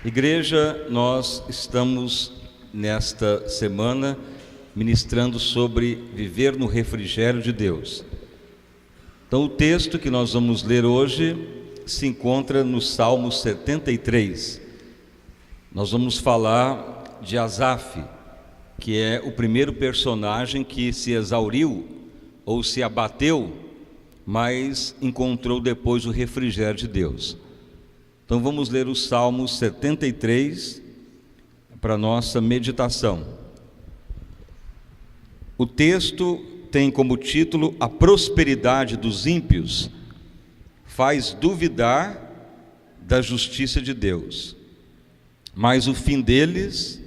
Igreja, nós estamos nesta semana ministrando sobre viver no refrigério de Deus. Então, o texto que nós vamos ler hoje se encontra no Salmo 73. Nós vamos falar de Asaf, que é o primeiro personagem que se exauriu ou se abateu, mas encontrou depois o refrigério de Deus. Então vamos ler o Salmo 73 para nossa meditação. O texto tem como título: A prosperidade dos ímpios faz duvidar da justiça de Deus, mas o fim deles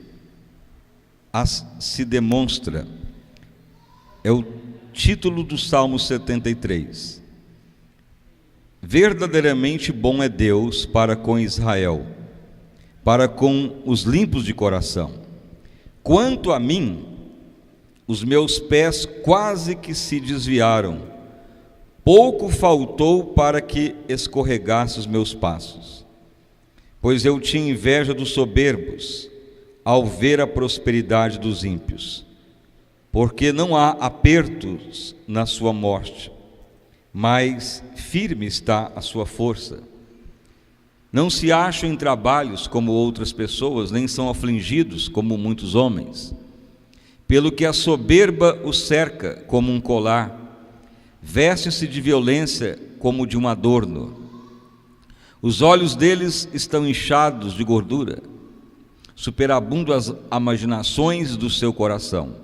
se demonstra. É o título do Salmo 73. Verdadeiramente bom é Deus para com Israel, para com os limpos de coração. Quanto a mim, os meus pés quase que se desviaram, pouco faltou para que escorregasse os meus passos. Pois eu tinha inveja dos soberbos, ao ver a prosperidade dos ímpios, porque não há apertos na sua morte, mas firme está a sua força. Não se acham em trabalhos como outras pessoas, nem são afligidos como muitos homens. Pelo que a soberba os cerca como um colar, veste-se de violência como de um adorno. Os olhos deles estão inchados de gordura, superabundam as imaginações do seu coração.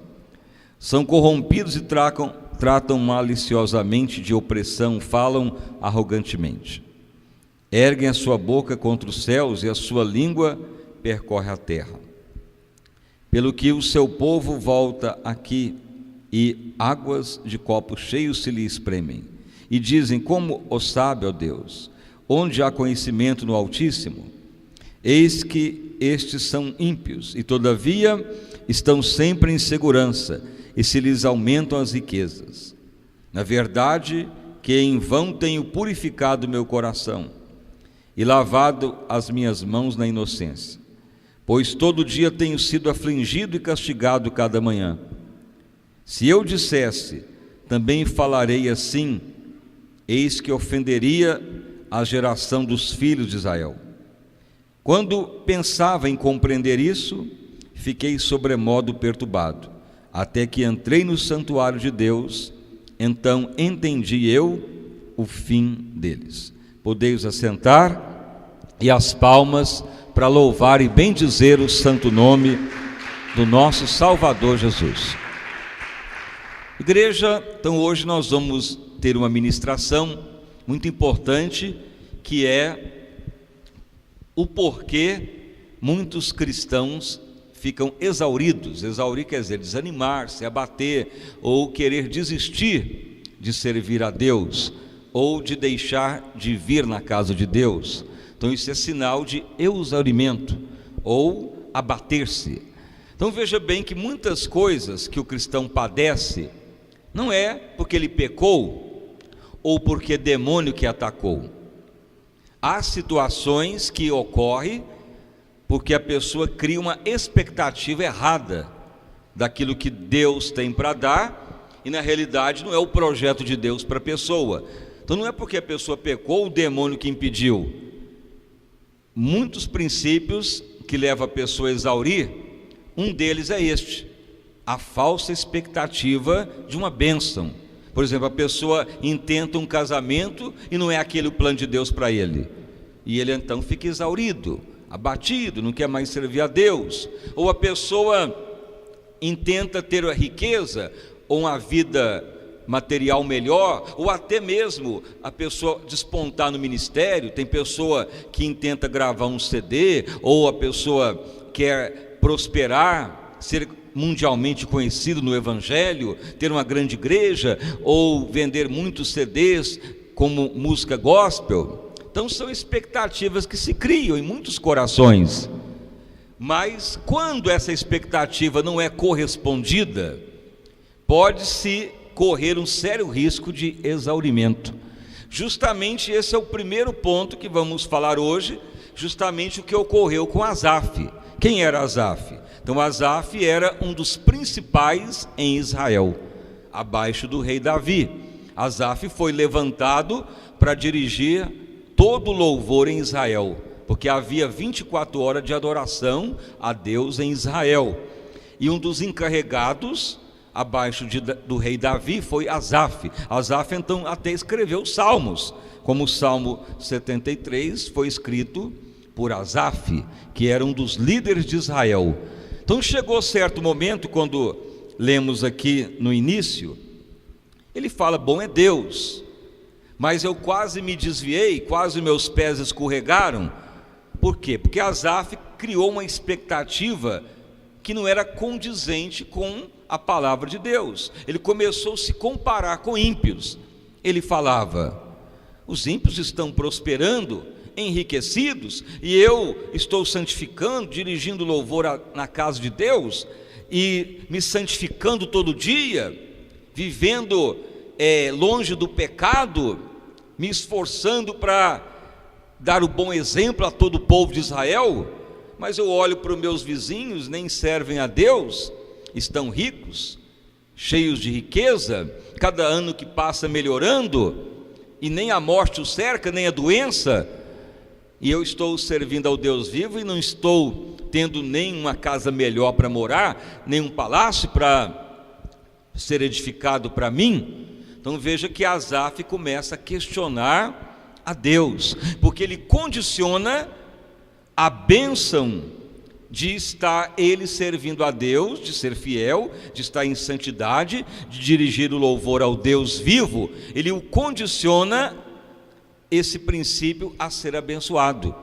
São corrompidos e tratam maliciosamente de opressão, falam arrogantemente. Erguem a sua boca contra os céus e a sua língua percorre a terra. Pelo que o seu povo volta aqui e águas de copos cheios se lhe espremem. E dizem: como o sabe, ó Deus, onde há conhecimento no Altíssimo? Eis que estes são ímpios e todavia estão sempre em segurança, e se lhes aumentam as riquezas. Na verdade, que em vão tenho purificado meu coração e lavado as minhas mãos na inocência, pois todo dia tenho sido afligido e castigado cada manhã. Se eu dissesse, também falarei assim, eis que ofenderia a geração dos filhos de Israel. Quando pensava em compreender isso, fiquei sobremodo perturbado, até que entrei no santuário de Deus, então entendi eu o fim deles. Podeis assentar e as palmas para louvar e bendizer o santo nome do nosso Salvador Jesus. Igreja, então hoje nós vamos ter uma ministração muito importante, que é o porquê muitos cristãos ficam exauridos. Exaurir quer dizer desanimar, se abater, ou querer desistir de servir a Deus, ou de deixar de vir na casa de Deus. Então isso é sinal de exaurimento, ou abater-se. Então veja bem que muitas coisas que o cristão padece, não é porque ele pecou, ou porque demônio que atacou. Há situações que ocorrem porque a pessoa cria uma expectativa errada daquilo que Deus tem para dar, e na realidade não é o projeto de Deus para a pessoa. Então não é porque a pessoa pecou, o demônio que impediu. Muitos princípios que levam a pessoa a exaurir, um deles é este: a falsa expectativa de uma bênção. Por exemplo, a pessoa intenta um casamento e não é aquele o plano de Deus para ele, e ele então fica exaurido, abatido, não quer mais servir a Deus. Ou a pessoa intenta ter a riqueza ou uma vida material melhor, ou até mesmo a pessoa despontar no ministério. Tem pessoa que intenta gravar um CD, ou a pessoa quer prosperar, ser mundialmente conhecido no Evangelho, ter uma grande igreja, ou vender muitos CDs como música gospel. Então são expectativas que se criam em muitos corações, mas quando essa expectativa não é correspondida, pode-se correr um sério risco de exaurimento. Justamente esse é o primeiro ponto que vamos falar hoje, justamente o que ocorreu com Asaf. Quem era Asaf? Então Asaf era um dos principais em Israel, abaixo do rei Davi. Asaf foi levantado para dirigir todo o louvor em Israel, porque havia 24 horas de adoração a Deus em Israel. E um dos encarregados, abaixo do rei Davi, foi Asaf. Asaf então até escreveu salmos, como o Salmo 73 foi escrito por Asaf, que era um dos líderes de Israel. Então chegou certo momento, quando lemos aqui no início, ele fala: bom é Deus, mas eu quase me desviei, quase meus pés escorregaram. Por quê? Porque Asaf criou uma expectativa que não era condizente com a palavra de Deus. Ele começou a se comparar com ímpios. Ele falava: os ímpios estão prosperando, enriquecidos, e eu estou santificando, dirigindo louvor na casa de Deus, e me santificando todo dia, vivendo longe do pecado, me esforçando para dar o bom exemplo a todo o povo de Israel. Mas eu olho para os meus vizinhos, nem servem a Deus, estão ricos, cheios de riqueza, cada ano que passa melhorando, e nem a morte os cerca, nem a doença, e eu estou servindo ao Deus vivo e não estou tendo nem uma casa melhor para morar, nem um palácio para ser edificado para mim. Então veja que Asaf começa a questionar a Deus, porque ele condiciona a bênção de estar ele servindo a Deus, de ser fiel, de estar em santidade, de dirigir o louvor ao Deus vivo. Ele o condiciona, esse princípio, a ser abençoado.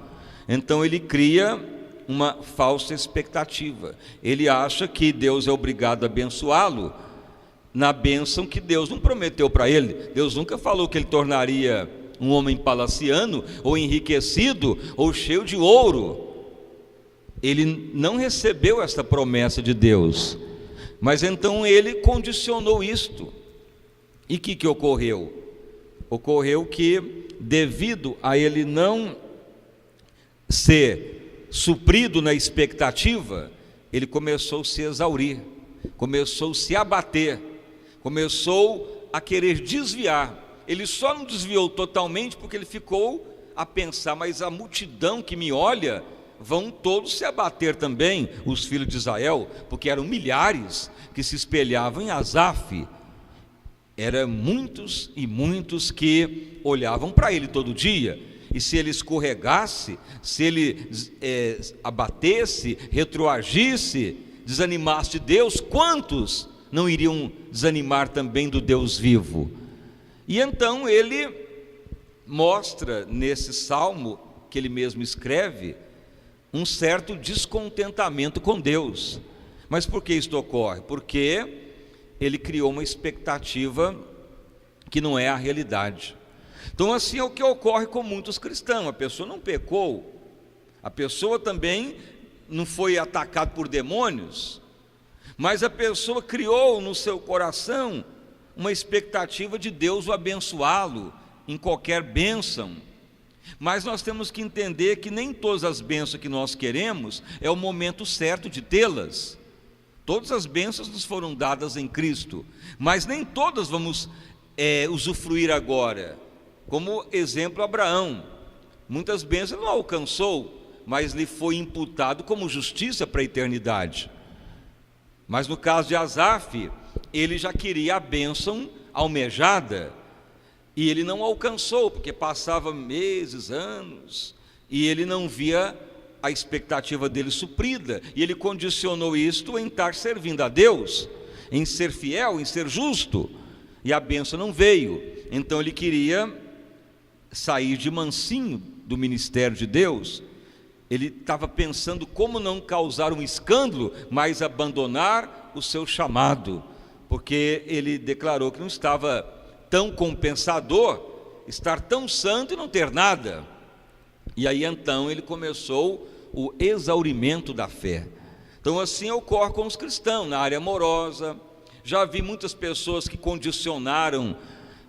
Então ele cria uma falsa expectativa. Ele acha que Deus é obrigado a abençoá-lo na bênção que Deus não prometeu para ele. Deus nunca falou que ele tornaria um homem palaciano, ou enriquecido, ou cheio de ouro. Ele não recebeu esta promessa de Deus, mas então ele condicionou isto. E o que ocorreu? Ocorreu que, devido a ele não ser suprido na expectativa, ele começou a se exaurir, começou a se abater, começou a querer desviar. Ele só não desviou totalmente porque ele ficou a pensar: mas a multidão que me olha, vão todos se abater também, os filhos de Israel, porque eram milhares que se espelhavam em Asaf. Eram muitos e muitos que olhavam para ele todo dia, e se ele escorregasse, se ele abatesse, retroagisse, desanimasse de Deus, quantos não iriam desanimar também do Deus vivo? E então ele mostra nesse salmo que ele mesmo escreve um certo descontentamento com Deus. Mas por que isto ocorre? Porque ele criou uma expectativa que não é a realidade. Então assim é o que ocorre com muitos cristãos. A pessoa não pecou, a pessoa também não foi atacada por demônios, mas a pessoa criou no seu coração uma expectativa de Deus o abençoá-lo em qualquer bênção. Mas nós temos que entender que nem todas as bênçãos que nós queremos é o momento certo de tê-las. Todas as bênçãos nos foram dadas em Cristo, mas nem todas vamos usufruir agora. Como exemplo, Abraão, muitas bênçãos não alcançou, mas lhe foi imputado como justiça para a eternidade. Mas no caso de Asaf, ele já queria a bênção almejada, e ele não alcançou, porque passava meses, anos, e ele não via a expectativa dele suprida, e ele condicionou isto em estar servindo a Deus, em ser fiel, em ser justo, e a bênção não veio. Então ele queria sair de mansinho do ministério de Deus. Ele estava pensando como não causar um escândalo, mas abandonar o seu chamado, porque ele declarou que não estava tão compensador estar tão santo e não ter nada. E aí então ele começou o exaurimento da fé. Então assim ocorre com os cristãos na área amorosa. Já vi muitas pessoas que condicionaram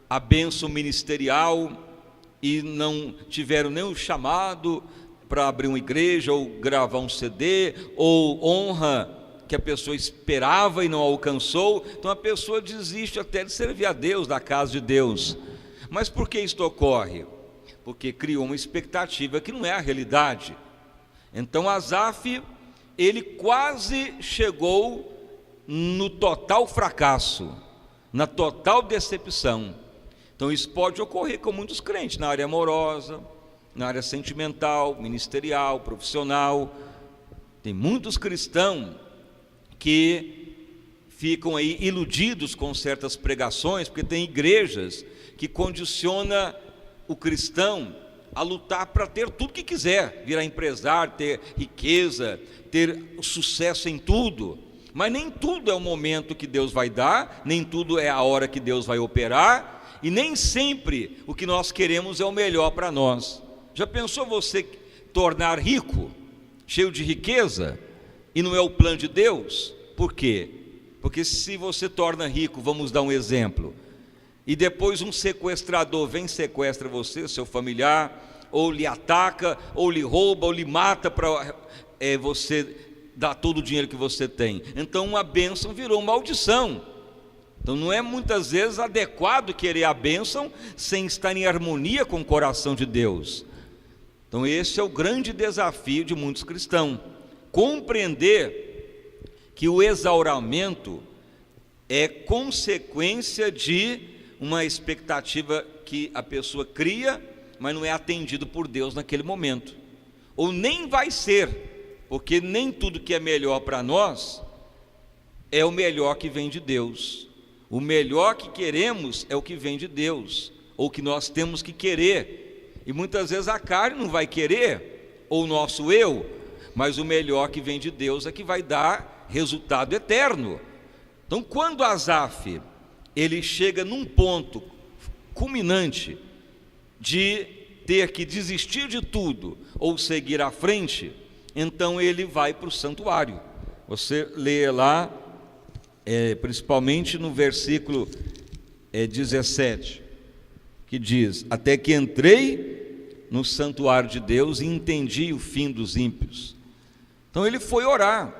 a bênção ministerial e não tiveram nem o chamado, para abrir uma igreja, ou gravar um CD, ou honra que a pessoa esperava e não alcançou. Então a pessoa desiste até de servir a Deus, da casa de Deus. Mas por que isto ocorre? Porque criou uma expectativa que não é a realidade. Então Asaf, ele quase chegou no total fracasso, na total decepção. Então isso pode ocorrer com muitos crentes, na área amorosa, na área sentimental, ministerial, profissional. Tem muitos cristãos que ficam aí iludidos com certas pregações, porque tem igrejas que condiciona o cristão a lutar para ter tudo que quiser, virar empresário, ter riqueza, ter sucesso em tudo. Mas nem tudo é o momento que Deus vai dar, nem tudo é a hora que Deus vai operar, e nem sempre o que nós queremos é o melhor para nós. Já pensou você tornar rico, cheio de riqueza, e não é o plano de Deus? Por quê? Porque se você torna rico, vamos dar um exemplo, e depois um sequestrador vem e sequestra você, seu familiar, ou lhe ataca, ou lhe rouba, ou lhe mata para você dar todo o dinheiro que você tem. Então uma bênção virou maldição. Então não é muitas vezes adequado querer a bênção sem estar em harmonia com o coração de Deus. Então esse é o grande desafio de muitos cristãos, compreender que o exauramento é consequência de uma expectativa que a pessoa cria, mas não é atendido por Deus naquele momento, ou nem vai ser, porque nem tudo que é melhor para nós é o melhor que vem de Deus. O melhor que queremos é o que vem de Deus, ou que nós temos que querer, e muitas vezes a carne não vai querer, ou o nosso eu, mas o melhor que vem de Deus é que vai dar resultado eterno. Então quando Asaf, ele chega num ponto culminante de ter que desistir de tudo, ou seguir à frente, então ele vai para o santuário. Você lê lá, principalmente no versículo 17, que diz: até que entrei no santuário de Deus e entendi o fim dos ímpios. Então ele foi orar,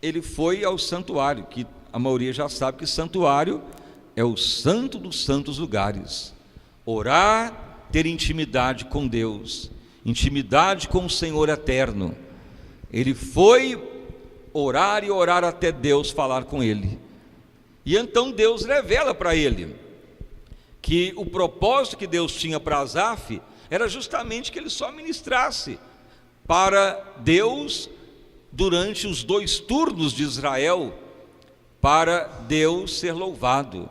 ele foi ao santuário, que a maioria já sabe que santuário é o santo dos santos lugares. Orar, ter intimidade com Deus, intimidade com o Senhor eterno. Ele foi orar e orar até Deus falar com ele. E então Deus revela para ele que o propósito que Deus tinha para Asaf era justamente que ele só ministrasse para Deus durante os 2 turnos de Israel, para Deus ser louvado.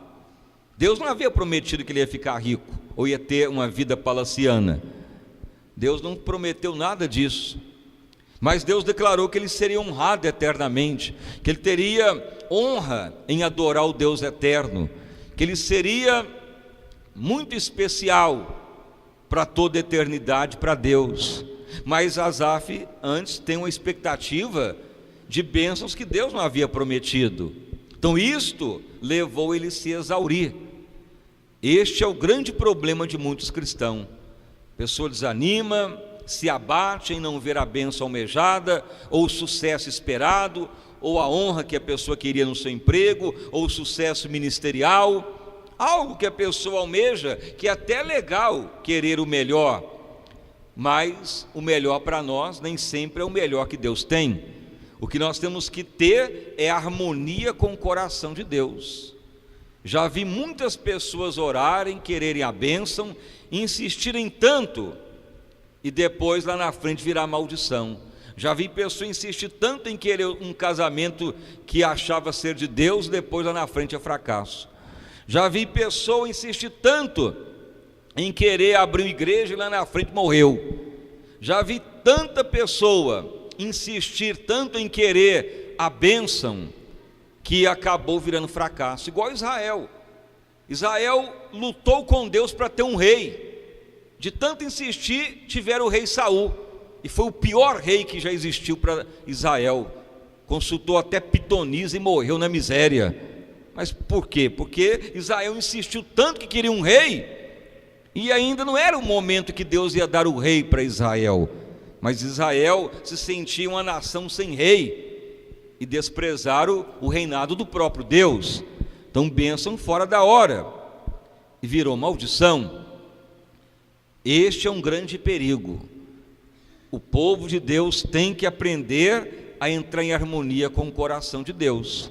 Deus não havia prometido que ele ia ficar rico, ou ia ter uma vida palaciana. Deus não prometeu nada disso, mas Deus declarou que ele seria honrado eternamente, que ele teria honra em adorar o Deus eterno, que ele seria muito especial para toda a eternidade para Deus. Mas Asaf antes tem uma expectativa de bênçãos que Deus não havia prometido. Então isto levou ele a se exaurir. Este é o grande problema de muitos cristãos. A pessoa desanima, se abate em não ver a bênção almejada, ou o sucesso esperado, ou a honra que a pessoa queria no seu emprego, ou o sucesso ministerial, algo que a pessoa almeja, que é até legal querer o melhor, mas o melhor para nós nem sempre é o melhor que Deus tem. O que nós temos que ter é harmonia com o coração de Deus. Já vi muitas pessoas orarem, quererem a bênção, insistirem tanto, e depois lá na frente virar maldição. Já vi pessoas insistir tanto em querer um casamento que achava ser de Deus, depois lá na frente é fracasso. Já vi pessoa insistir tanto em querer abrir uma igreja e lá na frente morreu. Já vi tanta pessoa insistir tanto em querer a bênção, que acabou virando fracasso, igual Israel. Israel lutou com Deus para ter um rei, de tanto insistir tiveram o rei Saul, e foi o pior rei que já existiu para Israel. Consultou até pitonisa e morreu na miséria. Mas por quê? Porque Israel insistiu tanto que queria um rei, e ainda não era o momento que Deus ia dar o rei para Israel. mas Israel se sentia uma nação sem rei e desprezaram o reinado do próprio Deus. Então, bênção fora da hora e virou maldição. Este é um grande perigo. O povo de Deus tem que aprender a entrar em harmonia com o coração de Deus,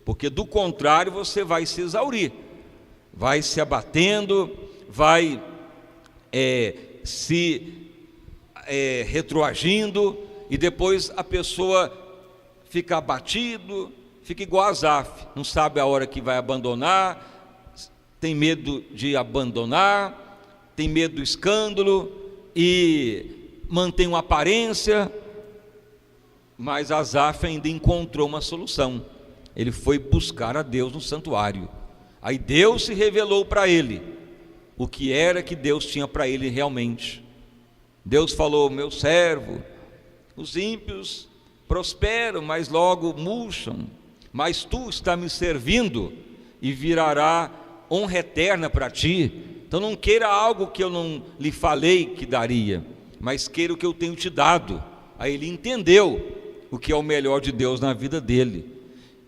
porque do contrário você vai se exaurir, vai se abatendo, vai retroagindo, e depois a pessoa fica abatido, fica igual a Asaf, não sabe a hora que vai abandonar, tem medo de abandonar, tem medo do escândalo e mantém uma aparência. Mas Asaf ainda encontrou uma solução. Ele foi buscar a Deus no santuário. Aí Deus se revelou para ele o que era que Deus tinha para ele realmente. Deus falou: meu servo, os ímpios prosperam, mas logo murcham, mas tu está me servindo e virará honra eterna para ti. Então não queira algo que eu não lhe falei que daria, mas queira o que eu tenho te dado. Aí ele entendeu o que é o melhor de Deus na vida dele,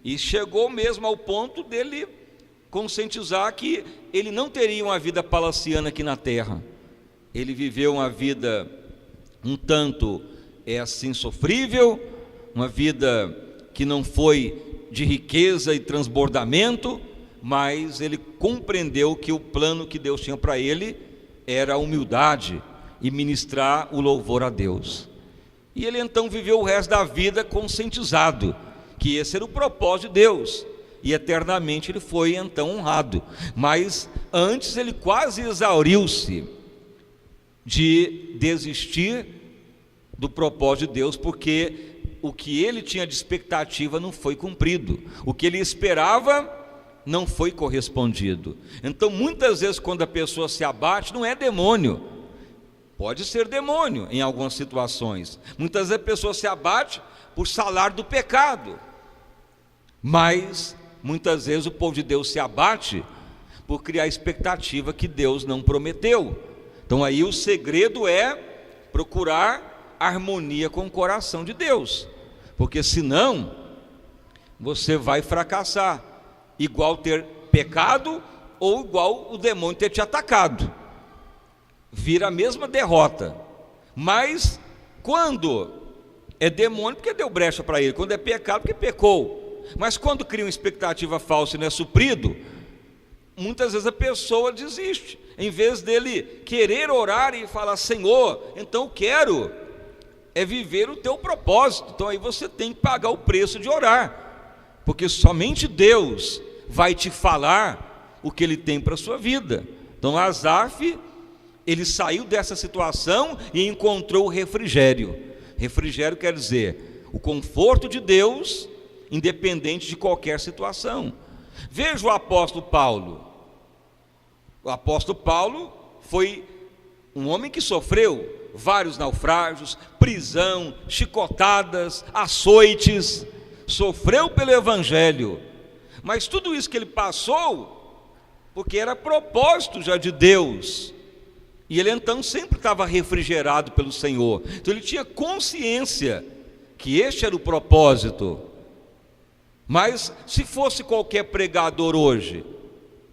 e chegou mesmo ao ponto dele conscientizar que ele não teria uma vida palaciana aqui na terra. Ele viveu uma vida um tanto assim sofrível, uma vida que não foi de riqueza e transbordamento, mas ele compreendeu que o plano que Deus tinha para ele era a humildade e ministrar o louvor a Deus. E ele então viveu o resto da vida conscientizado que esse era o propósito de Deus, e eternamente ele foi então honrado. Mas antes ele quase exauriu-se de desistir do propósito de Deus, porque o que ele tinha de expectativa não foi cumprido, o que ele esperava não foi correspondido. Então muitas vezes quando a pessoa se abate, não é demônio, pode ser demônio em algumas situações. Muitas vezes a pessoa se abate por salário do pecado, mas muitas vezes o povo de Deus se abate por criar expectativa que Deus não prometeu. Então aí o segredo é procurar harmonia com o coração de Deus, porque senão você vai fracassar, igual ter pecado ou igual o demônio ter te atacado, vira a mesma derrota. Mas quando é demônio, porque deu brecha para ele; quando é pecado, porque pecou. Mas quando cria uma expectativa falsa e não é suprido, muitas vezes a pessoa desiste, em vez dele querer orar e falar: Senhor, então eu quero viver o teu propósito. Então aí você tem que pagar o preço de orar, porque somente Deus vai te falar o que ele tem para a sua vida. Então Asaf, ele saiu dessa situação e encontrou o refrigério. Refrigério quer dizer o conforto de Deus, independente de qualquer situação. Veja o apóstolo Paulo. O apóstolo Paulo foi um homem que sofreu vários naufrágios, prisão, chicotadas, açoites, sofreu pelo evangelho, mas tudo isso que ele passou, porque era propósito já de Deus, e ele então sempre estava refrigerado pelo Senhor. Então ele tinha consciência que este era o propósito. Mas se fosse qualquer pregador hoje,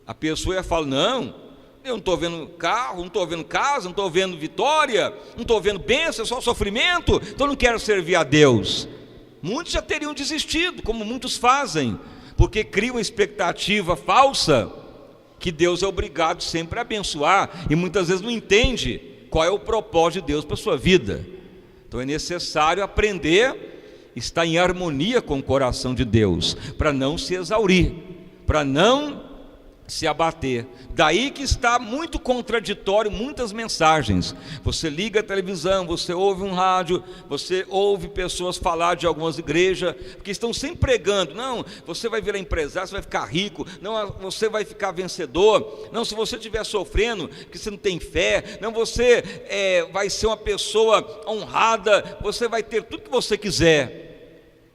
a pessoa ia falar: não, eu não estou vendo carro, não estou vendo casa, não estou vendo vitória, não estou vendo bênção, é só sofrimento, então não quero servir a Deus. Muitos já teriam desistido, como muitos fazem, porque criam uma expectativa falsa que Deus é obrigado sempre a abençoar, e muitas vezes não entende qual é o propósito de Deus para a sua vida. Então é necessário aprender, estar em harmonia com o coração de Deus, para não se exaurir, para não se abater. Daí que está muito contraditório muitas mensagens. Você liga a televisão, você ouve um rádio, você ouve pessoas falar de algumas igrejas, porque estão sempre pregando: não, você vai virar empresário, você vai ficar rico, não, você vai ficar vencedor, não, se você estiver sofrendo, que você não tem fé, não, você vai ser uma pessoa honrada, você vai ter tudo que você quiser.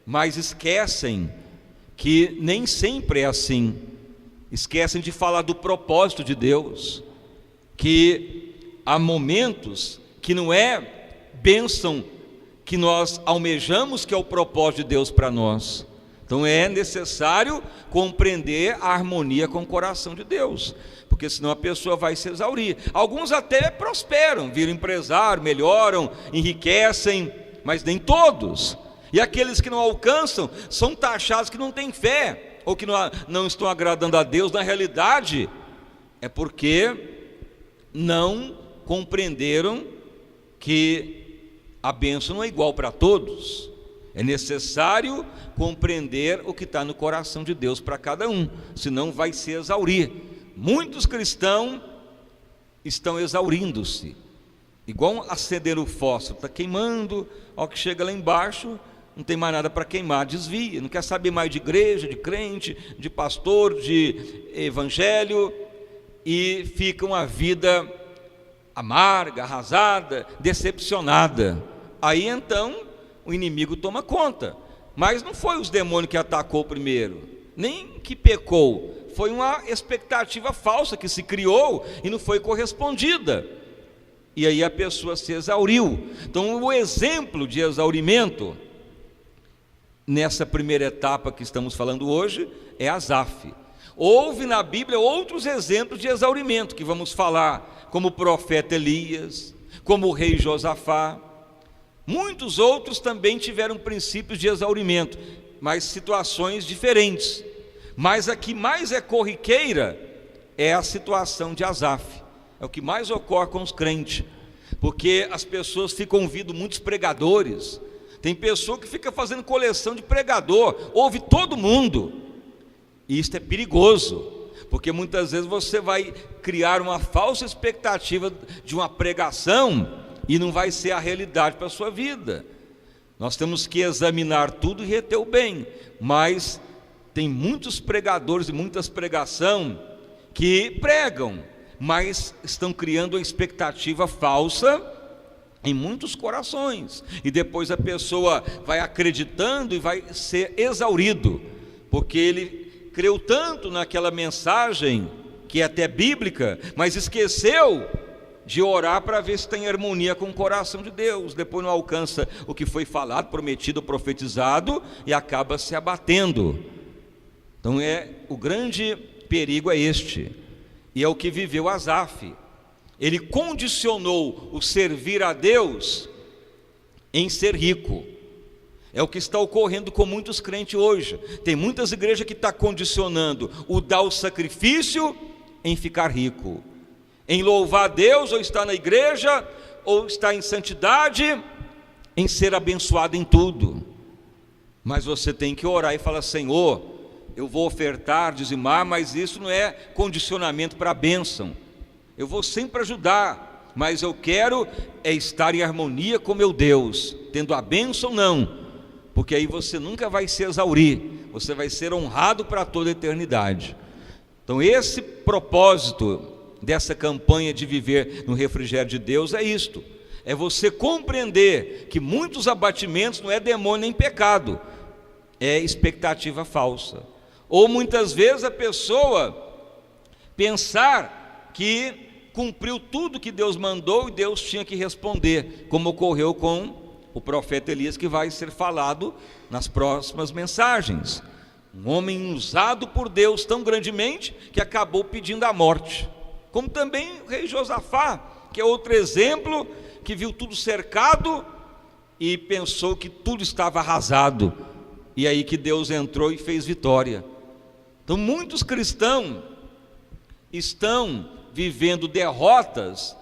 Mas esquecem que nem sempre é assim. Esquecem de falar do propósito de Deus, que há momentos que não é bênção que nós almejamos, que é o propósito de Deus para nós. Então é necessário compreender a harmonia com o coração de Deus, porque senão a pessoa vai se exaurir. Alguns até prosperam, viram empresário, melhoram, enriquecem, mas nem todos. E aqueles que não alcançam são taxados que não têm fé, ou que não estão agradando a Deus. Na realidade é porque não compreenderam que a bênção não é igual para todos. É necessário compreender o que está no coração de Deus para cada um, senão vai se exaurir. Muitos cristãos estão exaurindo-se, igual acender o fósforo, está queimando, ao que chega lá embaixo, não tem mais nada para queimar, desvia, não quer saber mais de igreja, de crente, de pastor, de evangelho, e fica uma vida amarga, arrasada, decepcionada. Aí então o inimigo toma conta, mas não foi os demônios que atacou primeiro, nem que pecou, foi uma expectativa falsa que se criou e não foi correspondida, e aí a pessoa se exauriu. Então o exemplo de exaurimento nessa primeira etapa que estamos falando hoje é Asaf. Houve na Bíblia outros exemplos de exaurimento que vamos falar, como o profeta Elias, como o rei Josafá. Muitos outros também tiveram princípios de exaurimento, mas situações diferentes. Mas a que mais é corriqueira é a situação de Asaf. É o que mais ocorre com os crentes, porque as pessoas ficam ouvindo muitos pregadores. Tem pessoa que fica fazendo coleção de pregador, ouve todo mundo, e isso é perigoso, porque muitas vezes você vai criar uma falsa expectativa de uma pregação e não vai ser a realidade para a sua vida. Nós temos que examinar tudo e reter o bem, mas tem muitos pregadores e muitas pregação que pregam, mas estão criando uma expectativa falsa em muitos corações, e depois a pessoa vai acreditando e vai ser exaurido, porque ele creu tanto naquela mensagem, que é até bíblica, mas esqueceu de orar para ver se tem harmonia com o coração de Deus. Depois não alcança o que foi falado, prometido, profetizado, e acaba se abatendo. Então o grande perigo é este, e é o que viveu Asaf. Ele condicionou o servir a Deus em ser rico. É o que está ocorrendo com muitos crentes hoje. Tem muitas igrejas que estão condicionando o dar o sacrifício em ficar rico, em louvar a Deus, ou estar na igreja, ou estar em santidade, em ser abençoado em tudo. Mas você tem que orar e falar: Senhor, eu vou ofertar, dizimar, mas isso não é condicionamento para a bênção. Eu vou sempre ajudar, mas eu quero estar em harmonia com meu Deus, tendo a bênção não, porque aí você nunca vai se exaurir, você vai ser honrado para toda a eternidade. Então esse propósito dessa campanha de viver no refrigério de Deus é isto, é você compreender que muitos abatimentos não é demônio nem pecado, é expectativa falsa, ou muitas vezes a pessoa pensar que cumpriu tudo que Deus mandou e Deus tinha que responder, como ocorreu com o profeta Elias, que vai ser falado nas próximas mensagens. Um homem usado por Deus tão grandemente que acabou pedindo a morte, como também o rei Josafá, que é outro exemplo, que viu tudo cercado e pensou que tudo estava arrasado, e aí que Deus entrou e fez vitória. Então muitos cristãos estão vivendo derrotas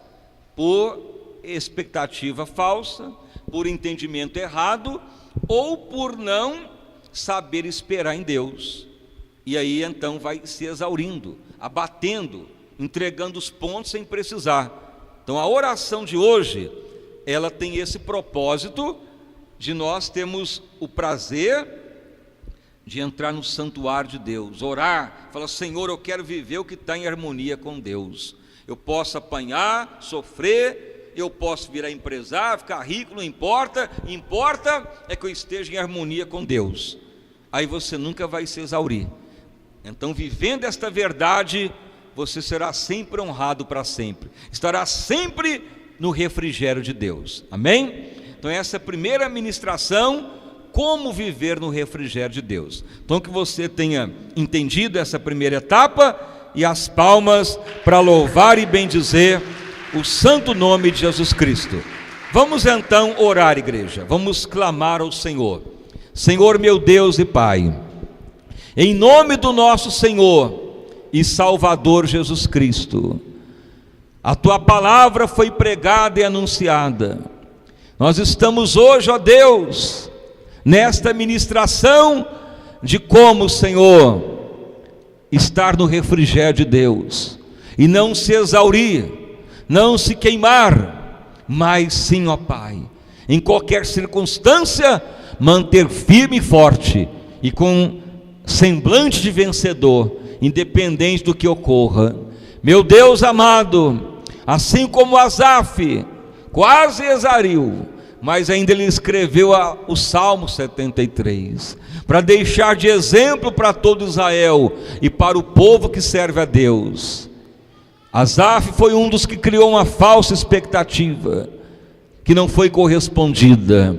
por expectativa falsa, por entendimento errado, ou por não saber esperar em Deus, e aí então vai se exaurindo, abatendo, entregando os pontos sem precisar. Então a oração de hoje, ela tem esse propósito de nós termos o prazer de entrar no santuário de Deus, orar, falar: Senhor, eu quero viver o que está em harmonia com Deus. Eu posso apanhar, sofrer, eu posso virar empresário, ficar rico, não importa, importa é que eu esteja em harmonia com Deus. Aí você nunca vai se exaurir. Então, vivendo esta verdade, você será sempre honrado para sempre, estará sempre no refrigério de Deus. Amém? Então essa primeira ministração, como viver no refrigério de Deus. Então que você tenha entendido essa primeira etapa, e as palmas para louvar e bendizer o santo nome de Jesus Cristo. Vamos então orar, igreja, vamos clamar ao Senhor. Senhor meu Deus e Pai, em nome do nosso Senhor e Salvador Jesus Cristo, a Tua palavra foi pregada e anunciada. Nós estamos hoje, ó Deus, nesta ministração de como, Senhor, estar no refrigério de Deus, e não se exaurir, não se queimar, mas sim, ó Pai, em qualquer circunstância, manter firme e forte, e com semblante de vencedor, independente do que ocorra. Meu Deus amado, assim como Asaf quase exauriu, mas ainda ele escreveu o Salmo 73, para deixar de exemplo para todo Israel e para o povo que serve a Deus. Asaf foi um dos que criou uma falsa expectativa, que não foi correspondida,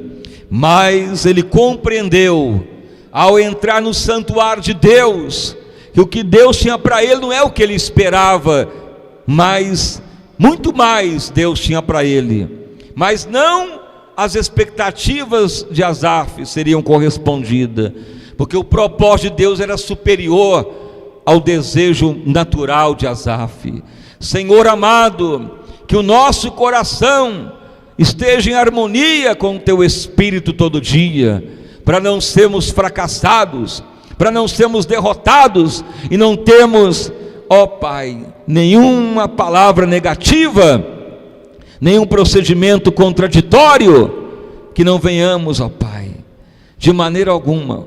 mas ele compreendeu, ao entrar no santuário de Deus, que o que Deus tinha para ele não é o que ele esperava, mas muito mais Deus tinha para ele, mas não as expectativas de Asaf seriam correspondidas, porque o propósito de Deus era superior ao desejo natural de Asaf. Senhor amado, que o nosso coração esteja em harmonia com o Teu Espírito todo dia, para não sermos fracassados, para não sermos derrotados, e não termos, ó Pai, nenhuma palavra negativa, nenhum procedimento contraditório, que não venhamos, ó Pai, de maneira alguma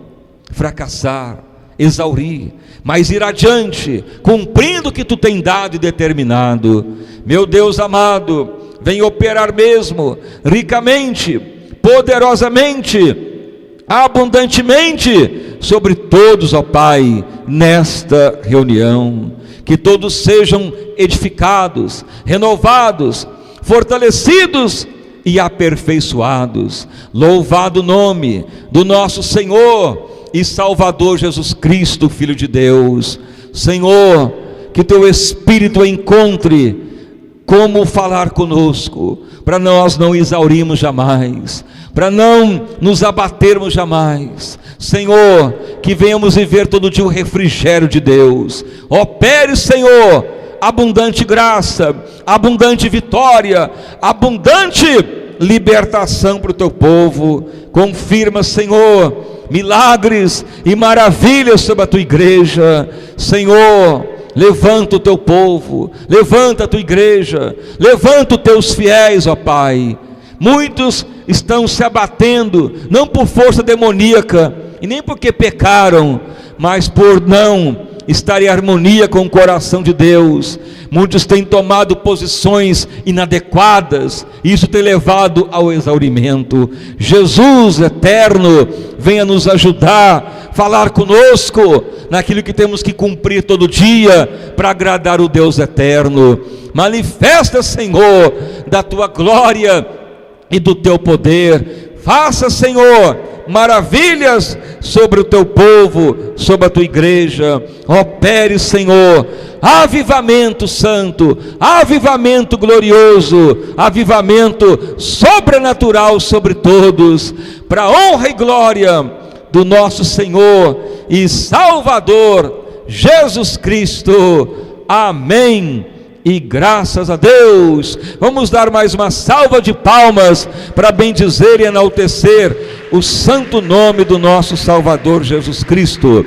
fracassar, exaurir, mas ir adiante, cumprindo o que Tu tem dado e determinado. Meu Deus amado, vem operar mesmo, ricamente, poderosamente, abundantemente, sobre todos, ó Pai, nesta reunião, que todos sejam edificados, renovados, fortalecidos e aperfeiçoados. Louvado o nome do nosso Senhor e Salvador Jesus Cristo, Filho de Deus. Senhor, que Teu Espírito encontre como falar conosco, para nós não exaurirmos jamais, para não nos abatermos jamais. Senhor, que venhamos viver todo dia o refrigério de Deus. Opere, Senhor, abundante graça, abundante vitória, abundante libertação para o Teu povo. Confirma, Senhor, milagres e maravilhas sobre a Tua igreja. Senhor, levanta o Teu povo, levanta a Tua igreja, levanta os Teus fiéis, ó Pai. Muitos estão se abatendo, não por força demoníaca, e nem porque pecaram, mas por não estar em harmonia com o coração de Deus. Muitos têm tomado posições inadequadas, e isso tem levado ao exaurimento. Jesus eterno, venha nos ajudar, falar conosco naquilo que temos que cumprir todo dia, para agradar o Deus eterno. Manifesta, Senhor, da Tua glória e do Teu poder. Faça, Senhor, maravilhas sobre o Teu povo, sobre a Tua igreja. Opere, Senhor, avivamento santo, avivamento glorioso, avivamento sobrenatural sobre todos, para a honra e glória do nosso Senhor e Salvador Jesus Cristo. Amém. E graças a Deus. Vamos dar mais uma salva de palmas para bendizer e enaltecer o santo nome do nosso Salvador Jesus Cristo.